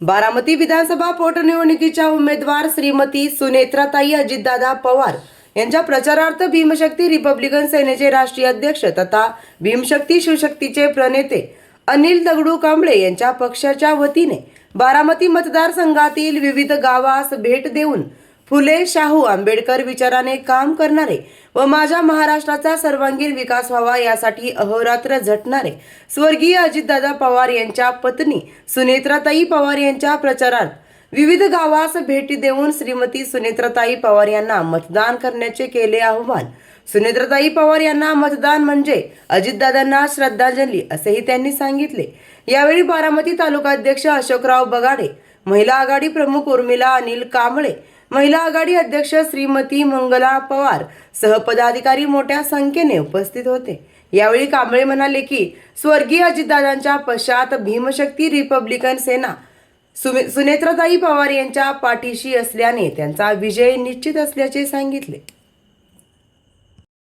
बारामती विधानसभा पोटनिवडणुकीच्या उमेदवार श्रीमती सुनेत्राताई अजितदादा पवार यांच्या प्रचारार्थ भीमशक्ती रिपब्लिकन सेनेचे राष्ट्रीय अध्यक्ष तथा भीमशक्ती शिवशक्तीचे प्रणेते अनिल दगडू कांबळे यांच्या पक्षाच्या वतीने बारामती मतदारसंघातील विविध गावास भेट देऊन फुले शाहू आंबेडकर विचाराने काम करणारे व माझ्या महाराष्ट्राचा सर्वांगीण विकास व्हावा यासाठी अहोरात्र झटणारे स्वर्गीय अजितदादा पवार यांच्या पत्नी सुनेत्राताई पवार यांच्या प्रचारार्थ विविध गावास भेटी देऊन श्रीमती सुनेत्राताई पवार यांना मतदान करण्याचे केले आवाहन। सुनेत्राताई पवार यांना मतदान म्हणजे अजितदादांना श्रद्धांजली असेही त्यांनी सांगितले। यावेळी बारामती तालुका अध्यक्ष अशोकराव बगाडे, महिला आघाडी प्रमुख उर्मिला अनिल कांबळे, महिला आघाडी अध्यक्ष श्रीमती मंगला पवार सह पदाधिकारी मोठ्या संख्येने उपस्थित होते। यावेळी कांबळे म्हणाले की स्वर्गीय अजितदादांच्या पश्चात भीमशक्ती रिपब्लिकन सेना सुनेत्राताई पवार यांच्या पाठीशी असल्याने त्यांचा विजय निश्चित असल्याचे सांगितले।